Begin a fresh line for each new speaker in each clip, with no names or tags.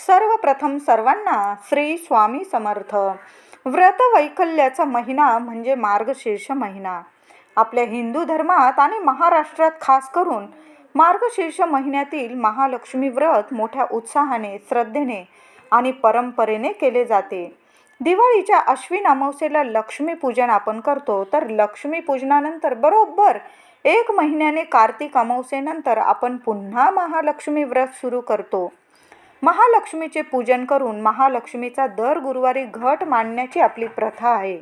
सर्वप्रथम सर्वांना श्री स्वामी समर्थ. व्रत वैकल्याचा महिना म्हणजे मार्गशीर्ष महिना. आपल्या हिंदू धर्मात आणि महाराष्ट्रात खास करून मार्गशीर्ष महिन्यातील महालक्ष्मी व्रत मोठ्या उत्साहाने, श्रद्धेने आणि परंपरेने केले जाते. दिवाळीच्या अश्विन अमावस्येला लक्ष्मी पूजन आपण करतो, तर लक्ष्मी पूजनानंतर बरोबर 1 महिन्याने कार्तिक अमावस्येनंतर आपण पुन्हा महालक्ष्मी व्रत सुरू करतो. महालक्ष्मीचे पूजन करून महालक्ष्मीचा दर गुरुवारी घट मांडण्याची आपली प्रथा आहे.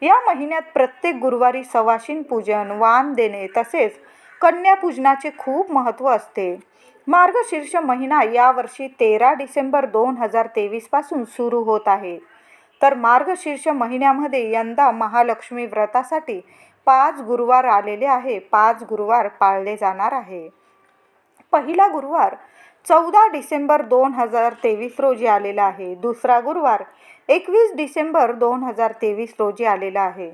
या महिन्यात प्रत्येक गुरुवारी सवाशीण पूजन, वाण देणे तसेच कन्यापूजनाचे खूप महत्त्व असते. मार्गशीर्ष महिना यावर्षी 13 डिसेंबर 2023 पासून सुरू होत आहे. तर मार्गशीर्ष महिन्यामध्ये यंदा महालक्ष्मी व्रतासाठी 5 गुरुवार आलेले आहे. 5 गुरुवार पाळले जाणार आहे. पहिला गुरुवार 14 डिसेंबर 2023 रोजी आलेला आहे. दुसरा गुरुवार 21 डिसेंबर 2023 रोजी आलेला आहे.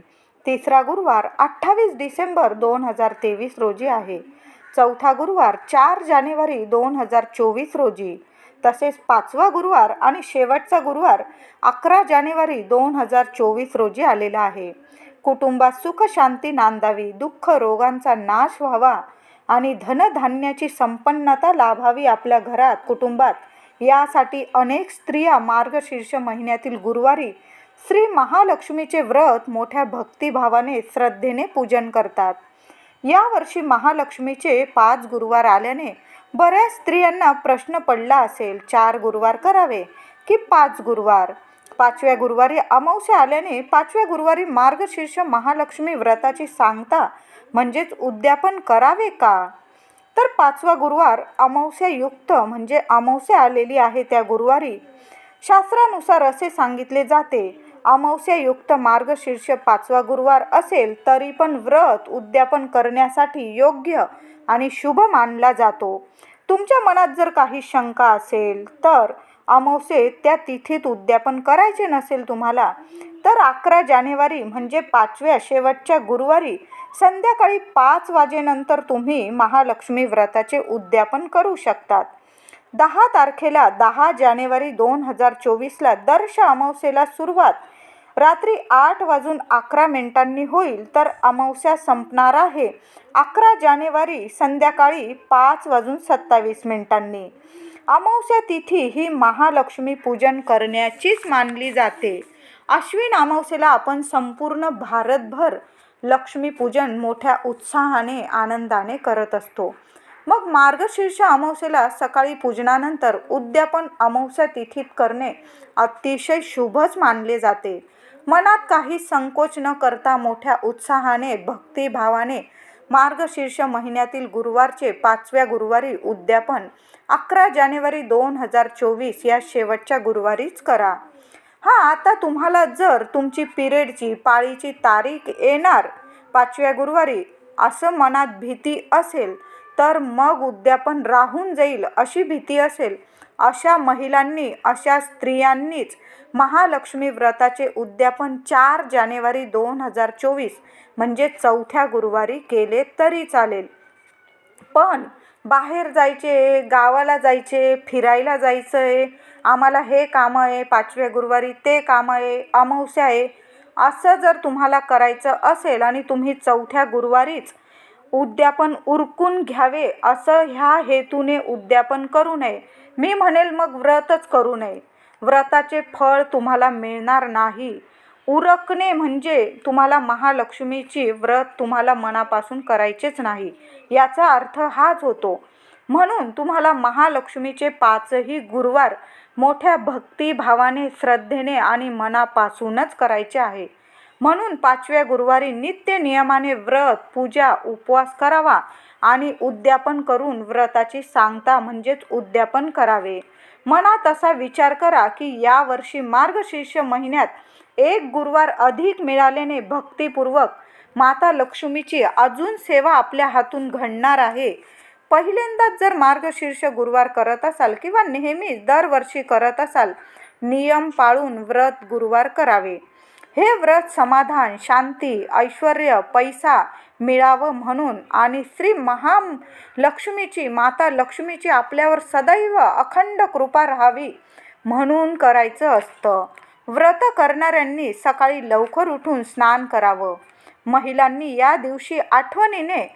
तिसरा गुरुवार 28 डिसेंबर 2023 रोजी आहे. चौथा गुरुवार 4 जानेवारी 2024 रोजी. तसेच 5वा गुरुवार आणि शेवटचा गुरुवार 11 जानेवारी 2024 रोजी आलेला आहे. कुटुंबात सुख शांती नांदावी, दुःख रोगांचा नाश व्हावा आणि धनधान्याची संपन्नता लाभावी आपल्या घरात, कुटुंबात, यासाठी अनेक स्त्रिया मार्गशीर्ष महिन्यातील गुरुवारी श्री महालक्ष्मीचे व्रत मोठ्या भक्तिभावाने, श्रद्धेने पूजन करतात. यावर्षी महालक्ष्मीचे 5 गुरुवार आल्याने बऱ्याच स्त्रियांना प्रश्न पडला असेल, 4 गुरुवार करावे की 5 गुरुवार. 5व्या गुरुवारी अमावस्या आल्याने 5व्या गुरुवारी मार्गशीर्ष महालक्ष्मी व्रताची सांगता म्हणजेच उद्यापन करावे का? तर 5वा गुरुवार अमावस्यायुक्त म्हणजे अमावस्या आलेली आहे त्या गुरुवारी शास्त्रानुसार असे सांगितले जाते, अमावस्यायुक्त मार्गशीर्ष 5वा गुरुवार असेल तरी पण व्रत उद्यापन करण्यासाठी योग्य आणि शुभ मानला जातो. तुमच्या मनात जर काही शंका असेल तर अमावस्येत त्या तिथीत उद्यापन करायचे नसेल तुम्हाला, तर 11 जानेवारी म्हणजे 5व्या शेवटच्या गुरुवारी संध्याकाळी 5 वाजेनंतर तुम्ही महालक्ष्मी व्रताचे उद्यापन करू शकतात. 10 तारखेला 10 जानेवारी 2024ला दर्श अमावस्येला सुरुवात रात्री 8:11 होईल, तर अमावस्या संपणार आहे 11 जानेवारी संध्याकाळी 5:27. अमावस्या तिथी ही महालक्ष्मी पूजन करण्याचीच मानली जाते. अश्विन अमावस्येला आपण संपूर्ण भारतभर लक्ष्मीपूजन मोठ्या उत्साहाने, आनंदाने करत असतो. मग मार्गशीर्ष अमावस्येला सकाळी पूजनानंतर उद्यापन अमावस्या तिथीत करणे अतिशय शुभच मानले जाते. मनात काही संकोच न करता मोठ्या उत्साहाने, भक्तिभावाने मार्गशीर्ष महिन्यातील गुरुवारचे 5व्या गुरुवारी उद्यापन 11 जानेवारी 2024 या शेवटच्या गुरुवारीच करा. आता तुम्हाला जर तुमची पिरियडची, पाळीची तारीख येणार 5व्या गुरुवारी असं मनात भीती असेल, तर मग उद्यापन राहून जाईल अशी भीती असेल, अशा महिलांनी, अशा स्त्रियांनीच महालक्ष्मी व्रताचे उद्यापन 4 जानेवारी 2024 म्हणजे 4थ्या गुरुवारी केले तरी चालेल. पण बाहेर जायचे, गावाला जायचे, फिरायला जायचं आहे, आम्हाला हे काम आहे, 5व्या गुरुवारी ते काम आहे, अमावस्या आहे, असं जर तुम्हाला करायचं असेल आणि तुम्ही 4थ्या गुरुवारीच उद्यापन उरकून घ्यावे असं ह्या हेतूने उद्यापन करू नये. मी म्हणेल मग व्रतच करू नये. व्रताचे फळ तुम्हाला मिळणार नाही. उरकणे म्हणजे तुम्हाला महालक्ष्मीची व्रत तुम्हाला मनापासून करायचेच नाही, याचा अर्थ हाच होतो. म्हणून तुम्हाला महालक्ष्मीचे 5ही गुरुवार मोठ्या भक्तिभावाने, श्रद्धेने आणि मनापासूनच करायचे आहे. म्हणून 5व्या गुरुवारी नित्य नियमाने व्रत, पूजा, उपवास करावा आणि उद्यापन करून व्रताची सांगता म्हणजेच उद्यापन करावे. मनात असा विचार करा की यावर्षी मार्गशीर्ष महिन्यात 1 गुरुवार अधिक मिळाल्याने भक्तिपूर्वक माता लक्ष्मीची अजून सेवा आपल्या हातून घडणार आहे. पहिल्यांदाच जर मार्गशीर्ष गुरुवार करत असाल किंवा नेहमीच दरवर्षी करत असाल, नियम पाळून व्रत गुरुवार करावे. हे व्रत समाधान, शांती, ऐश्वर्य, पैसा मिळावं म्हणून आणि श्री महालक्ष्मीची, माता लक्ष्मीची आपल्यावर सदैव अखंड कृपा राहावी म्हणून करायचं असतं. व्रत करणाऱ्यांनी सकाळी लवकर उठून स्नान करावं. महिलांनी या दिवशी आठवणीने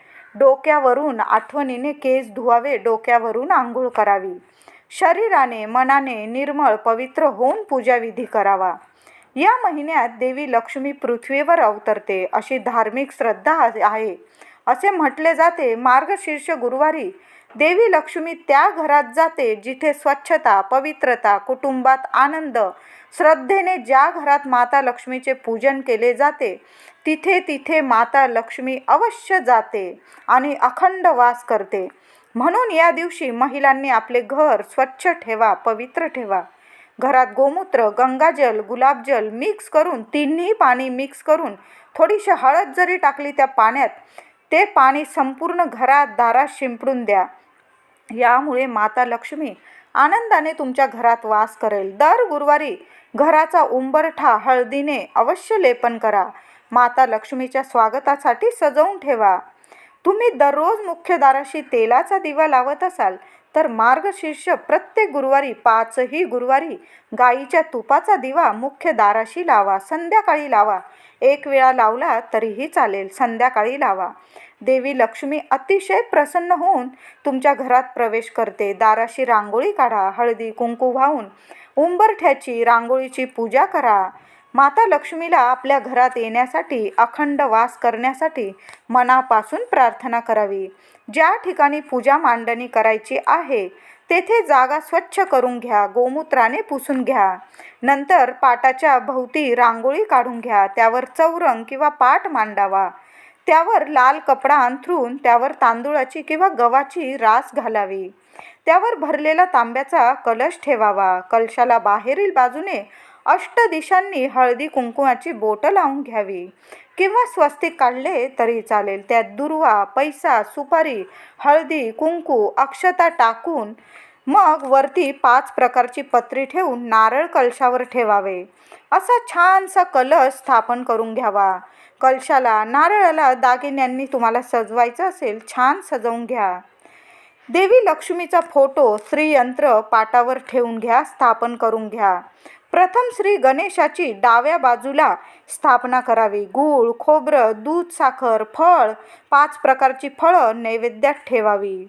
केस धुवावे, डोक्यावरून आंघोळ करावी. शरीराने मनाने निर्मळ पवित्र होऊन पूजाविधी करावा. या महिन्यात देवी लक्ष्मी पृथ्वीवर अवतरते अशी धार्मिक श्रद्धा आहे. असे म्हटले जाते, मार्गशीर्ष गुरुवारी देवी लक्ष्मी त्या घरात जाते जिथे स्वच्छता, पवित्रता, कुटुंबात आनंद, श्रद्धेने ज्या घरात माता लक्ष्मीचे पूजन केले जाते तिथे माता लक्ष्मी अवश्य जाते आणि अखंड वास करते. म्हणून या दिवशी महिलांनी आपले घर स्वच्छ ठेवा, पवित्र ठेवा. घरात गोमूत्र, गंगाजल, गुलाबजल मिक्स करून, तिन्ही पाणी मिक्स करून थोडीशी हळद जरी टाकली त्या पाण्यात, ते पाणी संपूर्ण घरात दारात शिंपडून द्या. यामुळे माता लक्ष्मी आनंदाने तुमच्या घरात वास करेल. दर गुरुवारी घराचा उंबरठा हळदीने अवश्य लेपन करा. माता लक्ष्मीच्या स्वागतासाठी सजवून ठेवा. तुम्ही दररोज मुख्य दाराशी तेलाचा दिवा लावत असाल तर मार्गशीर्ष प्रत्येक गुरुवारी 5ही गुरुवारी गाईच्या तुपाचा दिवा मुख्य दाराशी लावा. संध्याकाळी लावा. एक वेळा लावला तरीही चालेल, संध्याकाळी लावा. देवी लक्ष्मी अतिशय प्रसन्न होऊन तुमच्या घरात प्रवेश करते. दाराशी रांगोळी काढा. हळदी कुंकू वाहून उंबरठ्याची, रांगोळीची पूजा करा. माता लक्ष्मीला आपल्या घरात येण्यासाठी, अखंड वास करण्यासाठी मनापासून प्रार्थना करावी. ज्या ठिकाणी पूजा मांडणी करायची आहे तेथे जागा स्वच्छ करून घ्या. गोमूत्राने पुसून घ्या. नंतर पाटाच्या भोवती रांगोळी काढून घ्या. त्यावर चौरंग किंवा पाट मांडावा. त्यावर लाल कपडा अंथरून त्यावर तांदूळाची किंवा गव्हाची रास घालावी. त्यावर भरलेला तांब्याचा कलश ठेवावा. कलशाला बाहेरील बाजूने अष्टदिशांनी हळदी कुंकुमाची बोटं लावून घ्यावी किंवा स्वस्तिक काढले तरी चालेल. त्यात दुर्वा, पैसा, सुपारी, हळदी, कुंकू, अक्षता टाकून मग वरती 5 प्रकारची पत्री ठेवून नारळ कलशावर ठेवावे. असा छानसा कलश स्थापन करून घ्यावा. कलशाला, नारळाला दागिन्यांनी तुम्हाला सजवायचं असेल, छान सजवून घ्या. देवी लक्ष्मीचा फोटो, श्रीयंत्र पाटावर ठेवून घ्या. स्थापन करून घ्या. प्रथम श्री गणेशाची डाव्या बाजूला स्थापना करावी. गूळ, खोबरं, दूध, साखर, फळ, 5 प्रकारची फळं नैवेद्यात ठेवावी.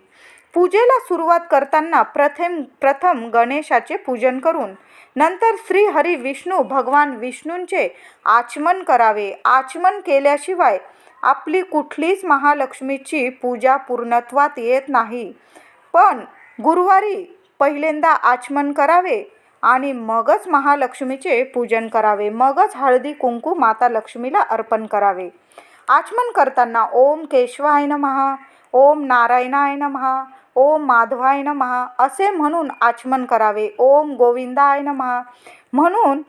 पूजेला सुरुवात करताना प्रथम गणेशाचे पूजन करून नंतर श्री हरी विष्णू भगवान विष्णूंचे आचमन करावे. आचमन केल्याशिवाय आपली कुठलीच महालक्ष्मीची पूजा पूर्णत्वात येत नाही. पण गुरुवारी पहिल्यांदा आचमन करावे आणि मगच महालक्ष्मीचे पूजन करावे. मगच हळदी कुंकू माता लक्ष्मीला अर्पण करावे. आचमन करताना ओम केशवाय नमः, ओम नारायणाय नमः, ओम माधवाय नमः असे म्हणून आचमन करावे. ओम गोविंदाय नमः म्हणून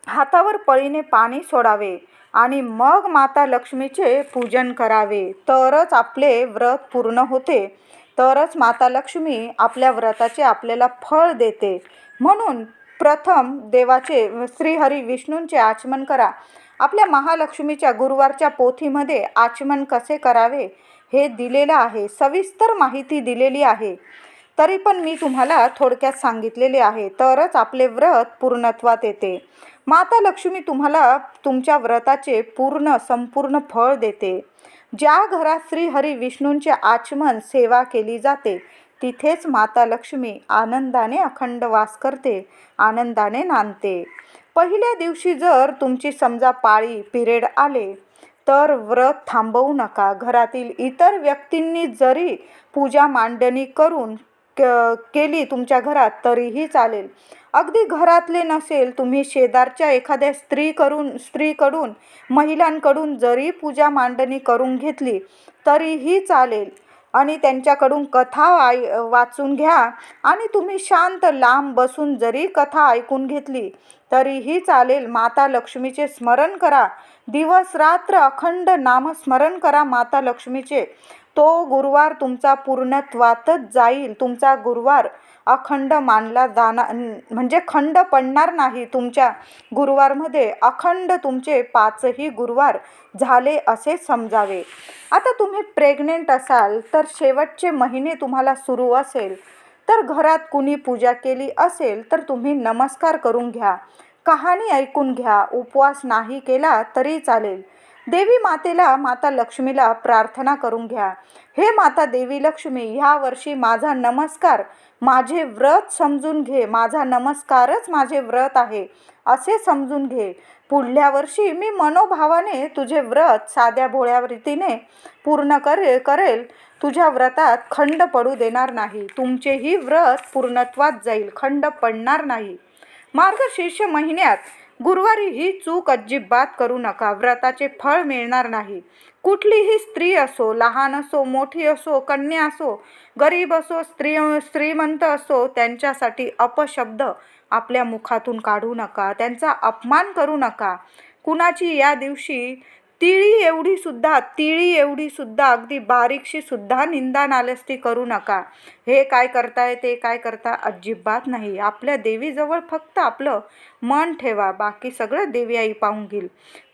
हातावर पळीने पाणी सोडावे आणि मग माता लक्ष्मीचे पूजन करावे. तरच आपले व्रत पूर्ण होते. तरच माता लक्ष्मी आपल्या व्रताचे आपल्याला फळ देते. म्हणून प्रथम देवाचे, श्रीहरी विष्णूंचे आचमन करा. आपल्या महालक्ष्मीच्या गुरुवारच्या पोथीमध्ये आचमन कसे करावे हे दिलेलं आहे. सविस्तर माहिती दिलेली आहे. तरी पण मी तुम्हाला थोडक्यात सांगितलेले आहे. तरच आपले व्रत पूर्णत्वात येते. माता लक्ष्मी तुम्हाला तुमच्या व्रताचे संपूर्ण फळ देते. ज्या घरात श्री हरी विष्णूंचे आचमन सेवा केली जाते तिथेच माता लक्ष्मी आनंदाने अखंड वास करते, आनंदाने नांदते. पहिल्या दिवशी जर तुमची समजा पाळी, पिरियड आले तर व्रत थांबवू नका. घरातील इतर व्यक्तींनी जरी पूजा मांडणी करून केली तुमच्या घरात तरीही चालेल. अगदी घरातले नसेल, तुम्ही शेजारच्या एखाद्या स्त्रीकडून, महिलांकडून जरी पूजा मांडणी करून घेतली तरीही चालेल. आणि त्यांच्याकडून कथा वाचून घ्या आणि तुम्ही शांत लांब बसून जरी कथा ऐकून घेतली तरीही चालेल. माता लक्ष्मीचे स्मरण करा. दिवस रात्र अखंड नामस्मरण करा माता लक्ष्मीचे. तो गुरुवार तुमचा पूर्णत्वातच जाईल. तुमचा गुरुवार अखंड मानला जाणार म्हणजे खंड पडणार नाही. तुमच्या गुरुवारमध्ये अखंड तुमचे 5ही गुरुवार झाले असे समजावे. आता तुम्ही प्रेग्नेंट असाल तर शेवटचे महिने तुम्हाला सुरू असेल तर घरात कुणी पूजा केली असेल तर तुम्ही नमस्कार करून घ्या, कहाणी ऐकून घ्या. उपवास नाही केला तरी चालेल. देवी मातेला, माता लक्ष्मीला प्रार्थना करून घ्या. हे माता देवी लक्ष्मी, ह्या वर्षी माझा नमस्कार माझे व्रत समजून घे. माझा नमस्कारच माझे व्रत आहे असे समजून घे. पुढल्या वर्षी मी मनोभावाने तुझे व्रत साध्या भोळ्या रीतीने पूर्ण करेल. तुझ्या व्रतात खंड पडू देणार नाही. तुमचेही व्रत पूर्णत्वात जाईल, खंड पडणार नाही. मार्गशीर्ष महिन्यात गुरुवारी ही चूक अजिबात करू नका. व्रताचे फळ मिळणार नाही. कुठलीही स्त्री असो, लहान असो, मोठी असो, कन्या असो, गरीब असो, श्रीमंत असो, त्यांच्यासाठी अपशब्द आपल्या मुखातून काढू नका. त्यांचा अपमान करू नका. कुणाची या दिवशी तिळी एवढी सुद्धा अगदी बारीकशी सुद्धा निंदा नालस्ती करू नका. हे काय करताय, ते काय करता, अजिबात नाही. आपल्या देवीजवळ फक्त आपलं मन ठेवा, बाकी सगळं देवी आई पाहून घेईल.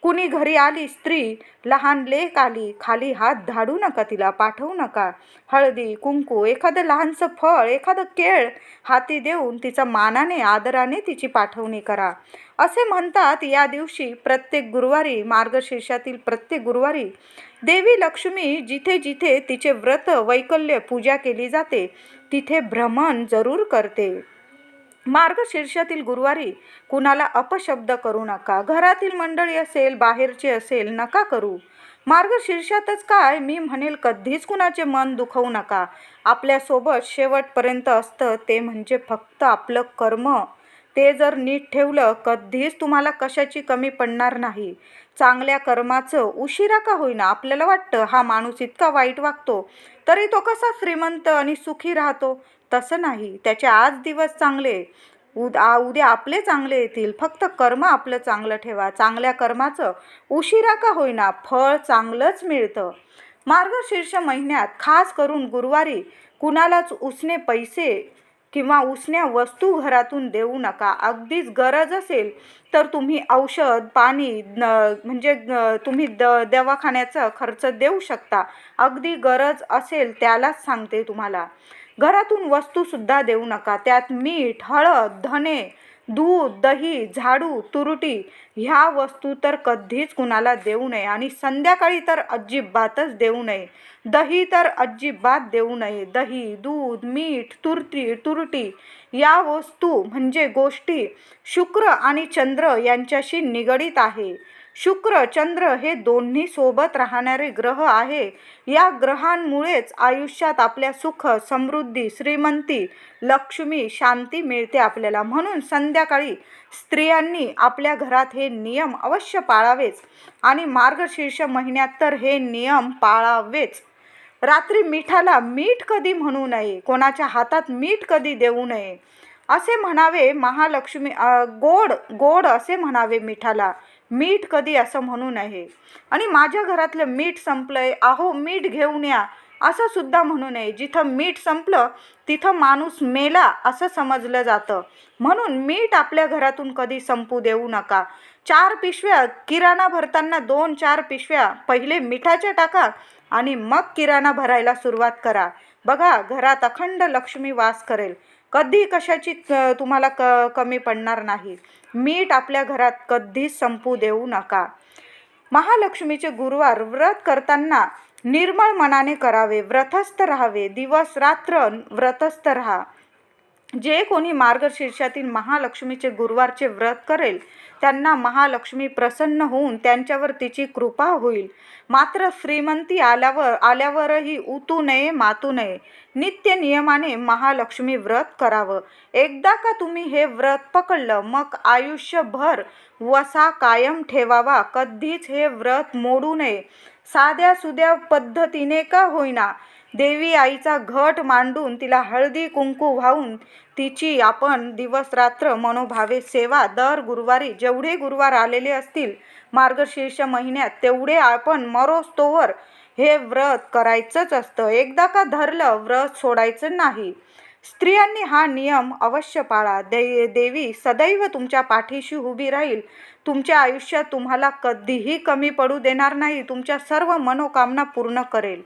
कुणी घरी आली स्त्री, लहान लेक आली, खाली हात धाडू नका, तिला पाठवू नका. हळदी कुंकू, एखादं लहानसं फळ, एखादं केळ हाती देऊन तिचा मानाने आदराने तिची पाठवणी करा. असे म्हणतात या दिवशी प्रत्येक गुरुवारी, मार्गशीर्षातील प्रत्येक गुरुवारी देवी लक्ष्मी जिथे जिथे तिचे व्रत वैकल्य पूजा केली जाते तिथे भ्रमण जरूर करते. मार्गशीर्षातील गुरुवारी कुणाला अपशब्द करू नका. घरातील मंडळी असेल, बाहेरचे असेल, नका करू. मार्गशीर्षातच काय, मी म्हणेल कधीच कुणाचे मन दुखवू नका. आपल्यासोबत शेवटपर्यंत असतं ते म्हणजे फक्त आपलं कर्म. ते जर नीट ठेवलं कधीच तुम्हाला कशाची कमी पडणार नाही. चांगल्या कर्माचं उशिरा का होईना, आपल्याला वाटतं हा माणूस इतका वाईट वागतो तरी तो कसा श्रीमंत आणि सुखी राहतो. तसं नाही. त्याचे आज दिवस चांगले, उद्या आपले चांगले येतील. फक्त कर्म आपलं चांगलं ठेवा. चांगल्या कर्माचं उशिरा का होईना फळ चांगलंच मिळतं. मार्गशीर्ष महिन्यात खास करून गुरुवारी कुणालाच उसने पैसे किंवा उसन्या वस्तू घरातून देऊ नका. अगदीच गरज असेल तर तुम्ही औषध पाणी म्हणजे तुम्ही दवाखान्याचा खर्च देऊ शकता. अगदी गरज असेल त्यालाच सांगते तुम्हाला. घरातून वस्तूसुद्धा देऊ नका. त्यात मीठ, हळद, धने, दूध, दही, झाडू, तुरटी ह्या वस्तू तर कधीच कुणाला देऊ नये. आणि संध्याकाळी तर अजिबातच देऊ नये. दही तर अजिबात देऊ नये. दही, दूध, मीठ, तुरटी या वस्तू म्हणजे गोष्टी शुक्र आणि चंद्र यांच्याशी निगडीत आहे. शुक्र चंद्र हे दोन्ही सोबत राहणारे ग्रह आहे. या ग्रहांमुळेच आयुष्यात आपल्या सुख, समृद्धी, श्रीमंती, लक्ष्मी, शांती मिळते आपल्याला. म्हणून संध्याकाळी स्त्रियांनी आपल्या घरात हे नियम अवश्य पाळावेच आणि मार्गशीर्ष महिन्यात तर हे नियम पाळावेच. रात्री मिठाला मीठ कधी म्हणू नये. कोणाच्या हातात मीठ कधी देऊ नये. असे म्हणावे महालक्ष्मी गोड असे म्हणावे मिठाला. मीठ कधी असं म्हणू नये. आणि माझ्या घरातलं मीठ संपलंय, अहो मीठ घेऊन या असं सुद्धा म्हणू नये. जिथं मीठ संपलं तिथं माणूस मेला असं समजलं जातं. म्हणून मीठ आपल्या घरातून कधी संपू देऊ नका. 4 पिशव्या किराणा भरताना 2-4 पिशव्या पहिले मिठाच्या टाका आणि मग किराणा भरायला सुरुवात करा. बघा घरात अखंड लक्ष्मी वास करेल. कधी कशाची तुम्हाला कमी पडणार नाही. मीठ आपल्या घरात कधीच संपू देऊ नका. महालक्ष्मीचे गुरुवार व्रत करताना निर्मळ मनाने करावे. व्रतस्थ राहावे. दिवस रात्र व्रतस्थ राहा. जे कोणी मार्गशीर्षातील महालक्ष्मीचे गुरुवारचे व्रत करेल त्यांना महालक्ष्मी प्रसन्न होऊन त्यांच्यावर तिची कृपा होईल. मात्र श्रीमंती आल्यावरही उतू नये, मातू नये. नित्य नियमाने महालक्ष्मी व्रत करावं. एकदा का तुम्ही हे व्रत पकडलं मग आयुष्यभर वसा कायम ठेवावा. कधीच हे व्रत मोडू नये. साध्या सुध्या पद्धतीने का होईना देवी आईचा घट मांडून तिला हळदी कुंकू वाहून तिची आपण दिवस रात्र मनोभावे सेवा. दर गुरुवारी जेवढे गुरुवार आलेले असतील मार्गशीर्ष महिन्यात तेवढे आपण मरोस्तोवर हे व्रत करायचंच असतं. एकदा का धरलं व्रत सोडायचं नाही. स्त्रियांनी हा नियम अवश्य पाळा. देवी सदैव तुमच्या पाठीशी उभी राहील. तुमच्या आयुष्यात तुम्हाला कधीही कमी पडू देणार नाही. तुमच्या सर्व मनोकामना पूर्ण करेल.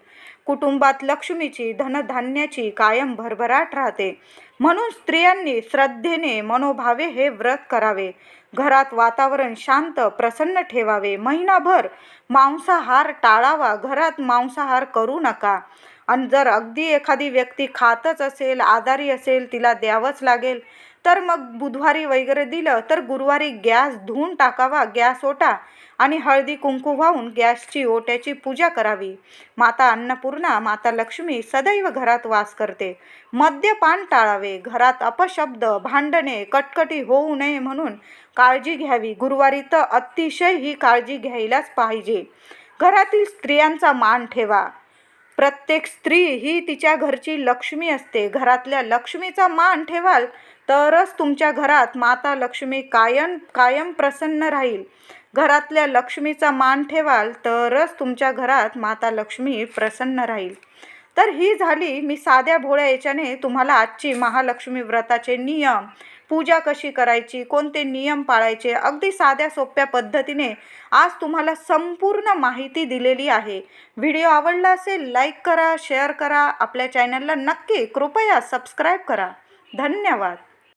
कुटुंबात लक्ष्मीची, धनधान्याची कायम भरभराट राहते. म्हणून स्त्रियांनी श्रद्धेने, मनोभावे हे व्रत करावे. घरात वातावरण शांत, प्रसन्न ठेवावे. महिनाभर मांसाहार टाळावा. घरात मांसाहार करू नका. आणि जर अगदी एखादी व्यक्ती खातच असेल, आजारी असेल, तिला द्यावंच लागेल, तर मग बुधवारी वगैरे दिलं तर गुरुवारी गॅस धुवून टाकावा. गॅस ओटा आणि हळदी कुंकू वाहून गॅसची ओट्याची पूजा करावी. माता अन्नपूर्णा, माता लक्ष्मी सदैव घरात वास करते. मद्यपान टाळावे. घरात अपशब्द, भांडणे, कटकटी होऊ नये म्हणून काळजी घ्यावी. गुरुवारी तर अतिशय ही काळजी घ्यायलाच पाहिजे. घरातील स्त्रियांचा मान ठेवा. प्रत्येक स्त्री ही तिच्या घरची लक्ष्मी असते. घरातल्या लक्ष्मीचा मान ठेवाल तरच तुमच्या घरात माता लक्ष्मी कायम प्रसन्न राहील. घरातल्या लक्ष्मीचा मान ठेवाल तरच तुमच्या घरात माता लक्ष्मी प्रसन्न राहील. तर ही झाली मी साध्या भोळ्या याच्याने तुम्हाला आजची महालक्ष्मी व्रताचे नियम, पूजा कशी करायची, कोणते नियम पाळायचे, अगदी साध्या सोप्या पद्धतीने आज तुम्हाला संपूर्ण माहिती दिलेली आहे. व्हिडिओ आवडला असेल लाईक करा, शेअर करा. आपल्या चॅनलला नक्की कृपया सबस्क्राईब करा. धन्यवाद.